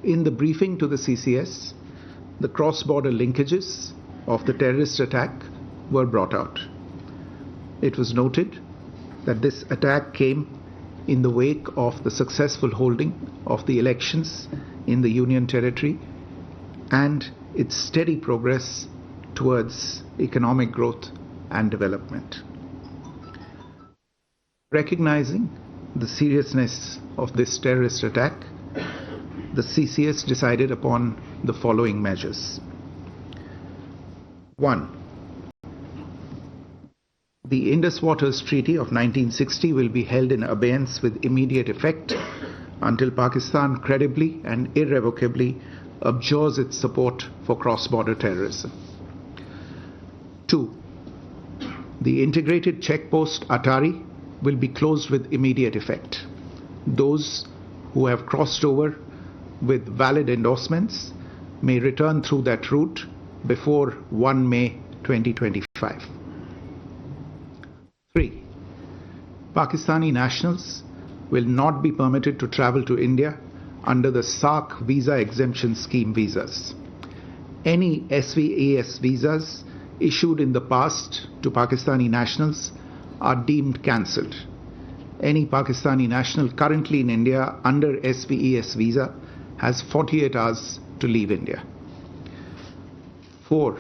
In the briefing to the CCS, the cross-border linkages of the terrorist attack were brought out. It was noted that this attack came in the wake of the successful holding of the elections in the Union Territory and its steady progress towards economic growth and development. Recognizing the seriousness of this terrorist attack, the CCS decided upon the following measures. 1. The Indus Waters Treaty of 1960 will be held in abeyance with immediate effect until Pakistan credibly and irrevocably abjures its support for cross-border terrorism. 2. The integrated checkpost Atari will be closed with immediate effect. Those who have crossed over with valid endorsements may return through that route before 1 May 2025. 3. Pakistani nationals will not be permitted to travel to India under the SAARC visa exemption scheme visas. Any SVAS visas issued in the past to Pakistani nationals are deemed cancelled. Any Pakistani national currently in India under SVES visa has 48 hours to leave India. 4.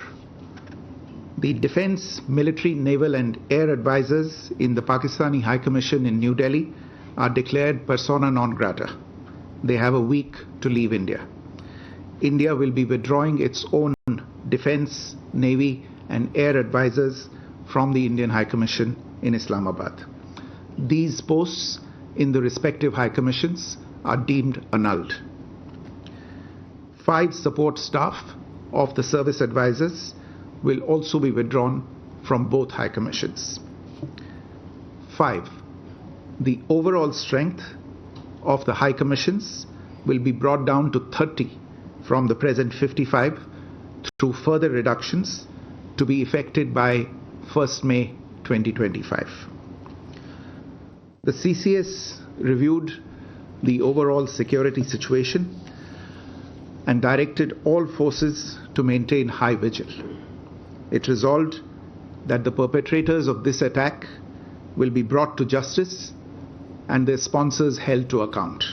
The Defence, Military, Naval and Air Advisors in the Pakistani High Commission in New Delhi are declared persona non grata. They have a week to leave India. India will be withdrawing its own Defence, Navy and Air Advisors from the Indian High Commission in Islamabad. These posts in the respective High Commissions are deemed annulled. 5 support staff of the service advisors will also be withdrawn from both High Commissions. 5. The overall strength of the High Commissions will be brought down to 30 from the present 55 through further reductions to be effected by 1st May 2025. The CCS reviewed the overall security situation and directed all forces to maintain high vigil. It resolved that the perpetrators of this attack will be brought to justice and their sponsors held to account.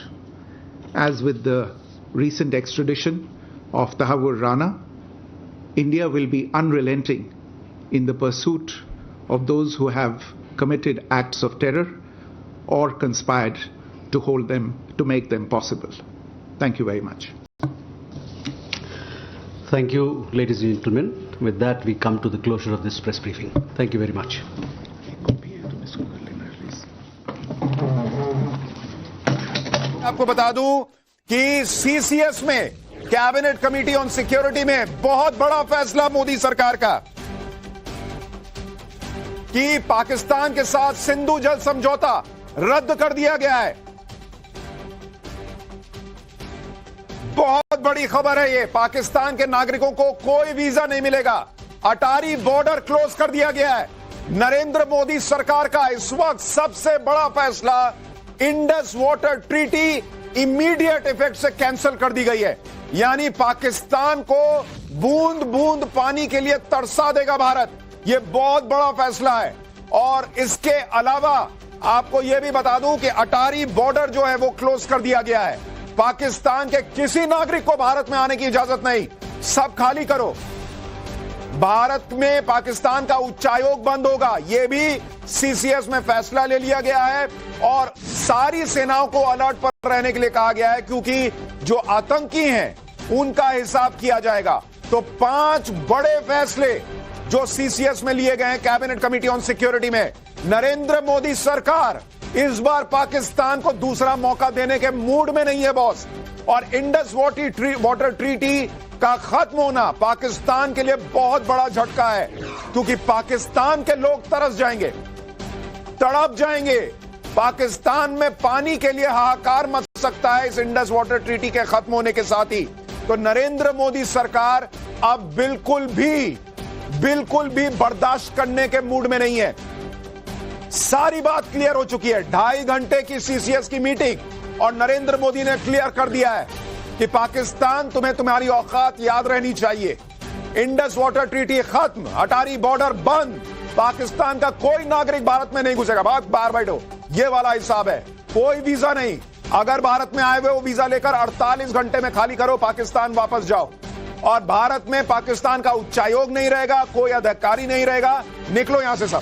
As with the recent extradition of Tahawwur Rana, India will be unrelenting in the pursuit of those who have committed acts of terror or conspired to make them possible. Thank you very much. Thank you, ladies and gentlemen. With that, we come to the closure of this press briefing. Thank you very much. आपको बता दूं कि CCS में cabinet committee on security में बहुत बड़ा फैसला मोदी सरकार का कि पाकिस्तान के साथ सिंधु जल समझौता रद्द कर दिया गया है। बहुत बड़ी खबर है ये। पाकिस्तान के नागरिकों को कोई वीजा नहीं मिलेगा। अटारी बॉर्डर क्लोज कर दिया गया है। नरेंद्र मोदी सरकार का इस वक्त सबसे बड़ा फैसला, Indus water treaty immediate effect से कैंसिल कर दी गई है। यानी पाकिस्तान को बूंद बूंद पानी के लिए तरसा देगा भारत। यह बहुत बड़ा फैसला है। और इसके अलावा आपको यह भी बता दूं कि अटारी बॉर्डर जो है वो क्लोज कर दिया गया है। पाकिस्तान के किसी नागरिक को भारत में आने की इजाजत नहीं। सब खाली करो। भारत में पाकिस्तान का उच्चायोग बंद होगा। यह भी सीसीएस में फैसला ले लिया गया है और सारी सेनाओं को अलर्ट पर रहने के लिए कहा गया है, क्योंकि जो आतंकी हैं उनका हिसाब किया जाएगा। तो 5 बड़े फैसले जो सीसीएस में लिए गए हैं कैबिनेट कमेटी ऑन सिक्योरिटी में। नरेंद्र मोदी सरकार इस बार पाकिस्तान को दूसरा मौका देने के मूड में नहीं है बॉस। और इंडस वाटर ट्रीटी का खत्म होना पाकिस्तान के लिए बहुत बड़ा झटका है, क्योंकि पाकिस्तान के लोग तरस जाएंगे, तड़प जाएंगे। पाकिस्तान में पानी के लिए हाहाकार मच सकता है इस इंडस वाटर ट्रीटी के खत्म होने के साथ ही। तो नरेंद्र मोदी सरकार अब बिल्कुल भी बर्दाश्त करने के मूड में नहीं है। सारी बात क्लियर हो चुकी है। 2.5 घंटे की सीसीएस की मीटिंग और नरेंद्र मोदी ने क्लियर कर दिया है कि पाकिस्तान तुम्हें तुम्हारी औकात याद रहनी चाहिए। इंडस वाटर ट्रीटी खत्म, अटारी बॉर्डर बंद, पाकिस्तान का कोई नागरिक भारत में नहीं घुसेगा। बाहर बैठो, ये वाला हिसाब है। कोई वीजा नहीं, अगर भारत में आए हुए वो वीजा लेकर 48 घंटे में खाली करो, पाकिस्तान वापस जाओ। और भारत में पाकिस्तान का उच्चायोग नहीं रहेगा, कोई अधिकारी नहीं रहेगा, निकलो यहां से सब।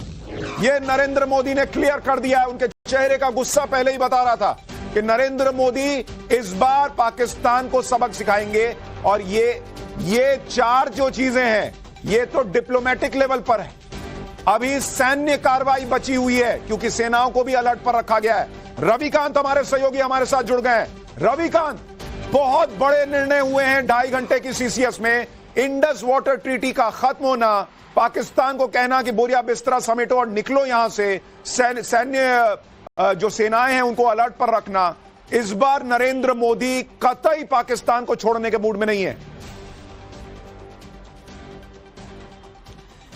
ये नरेंद्र मोदी ने क्लियर कर दिया है। उनके चेहरे का गुस्सा पहले ही बता रहा था कि नरेंद्र मोदी इस बार पाकिस्तान को सबक सिखाएंगे। और ये चार जो चीजें हैं, ये तो डिप्लोमेटिक लेवल पर है। अभी सैन्य कार्रवाई बची हुई है, क्योंकि सेनाओं को भी अलर्ट पर रखा गया है। रविकांत हमारे सहयोगी हमारे साथ जुड़ गए हैं। रविकांत, बहुत बड़े निर्णय हुए हैं 2.5 घंटे की सीसीएस में। इंडस वाटर ट्रीटी का खत्म होना, पाकिस्तान को कहना कि बोरिया बिस्तरा समेटो और निकलो यहां से, सैन्य जो सेनाएं हैं उनको अलर्ट पर रखना। इस बार नरेंद्र मोदी कतई पाकिस्तान को छोड़ने के मूड में नहीं है।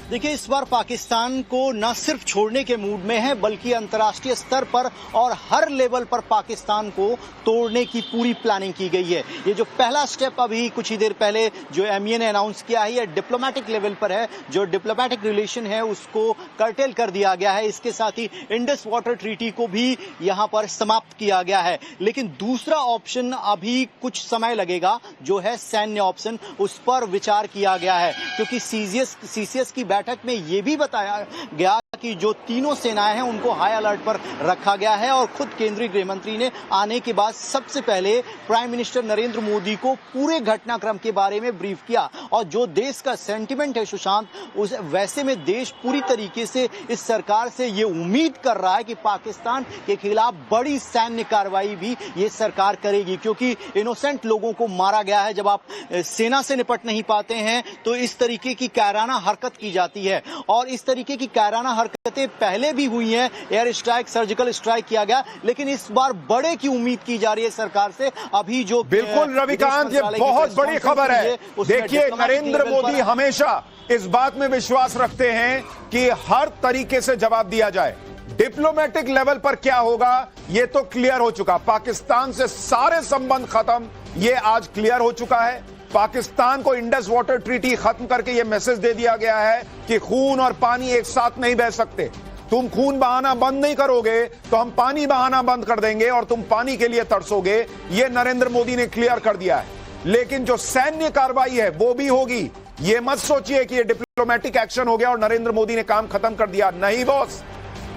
देखिए, इस बार पाकिस्तान को न सिर्फ छोड़ने के मूड में है, बल्कि अंतर्राष्ट्रीय स्तर पर और हर लेवल पर पाकिस्तान को तोड़ने की पूरी प्लानिंग की गई है। ये जो पहला स्टेप अभी कुछ ही देर पहले जो एमईए ने अनाउंस किया है, ये डिप्लोमेटिक लेवल पर है। जो डिप्लोमेटिक रिलेशन है उसको कर्टेल कर दिया गया है। इसके साथ ही इंडस वाटर ट्रीटी को भी यहां पर समाप्त किया गया है। लेकिन दूसरा ऑप्शन अभी कुछ समय लगेगा, जो है सैन्य ऑप्शन, उस पर विचार किया गया है। क्योंकि सीसीएस की बैठक में यह भी बताया गया कि जो तीनों सेनाएं हैं उनको हाई अलर्ट पर रखा गया है। और खुद केंद्रीय गृह मंत्री ने आने के बाद सबसे पहले प्राइम मिनिस्टर नरेंद्र मोदी को पूरे घटनाक्रम के बारे में ब्रीफ किया। और जो देश का सेंटिमेंट है सुशांत, उस वैसे में देश पूरी तरीके से इस सरकार से ये उम्मीद कर रहा है कि पाकिस्तान के खिलाफ बड़ी सैन्य कार्रवाई भी ये सरकार करेगी। क्योंकि इनोसेंट लोगों को मारा गया है। जब आप सेना से निपट नहीं पाते हैं तो इस तरीके की कायराना हरकत की जाती है। और इस तरीके की कायराना हरकतें पहले भी हुई हैं, एयर स्ट्राइक, सर्जिकल स्ट्राइक किया गया, लेकिन इस बार बड़े की उम्मीद की जा रही है सरकार से। अभी जो बिल्कुल रविकांत, ये बहुत बड़ी खबर है। देखिए, नरेंद्र मोदी हमेशा इस बात में विश्वास रखते हैं कि हर तरीके से जवाब दिया जाए। डिप्लोमेटिक लेवल पर क्या होगा ये तो क्लियर हो चुका। पाकिस्तान से सारे संबंध खत्म, ये आज क्लियर हो चुका है। पाकिस्तान को इंडस वाटर ट्रीटी खत्म करके यह मैसेज दे दिया गया है कि खून और पानी एक साथ नहीं बह सकते। तुम खून बहाना बंद नहीं करोगे तो हम पानी बहाना बंद कर देंगे और तुम पानी के लिए तरसोगे। यह नरेंद्र मोदी ने क्लियर कर दिया है। लेकिन जो सैन्य कार्रवाई है वो भी होगी। यह मत सोचिए कि यह डिप्लोमेटिक एक्शन हो गया और नरेंद्र मोदी ने काम खत्म कर दिया। नहीं बॉस,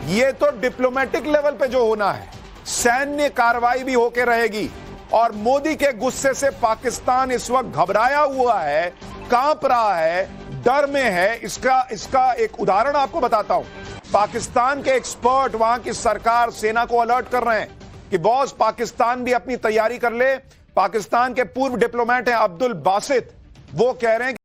यह तो डिप्लोमेटिक लेवल पे जो होना है, सैन्य कार्रवाई भी होके रहेगी। और मोदी के गुस्से से पाकिस्तान इस वक्त घबराया हुआ है, कांप रहा है, डर में है। इसका एक उदाहरण आपको बताता हूं। पाकिस्तान के एक्सपर्ट, वहां की सरकार, सेना को अलर्ट कर रहे हैं कि बॉस, पाकिस्तान भी अपनी तैयारी कर ले। पाकिस्तान के पूर्व डिप्लोमेट हैं अब्दुल बासित, वो कह रहे हैं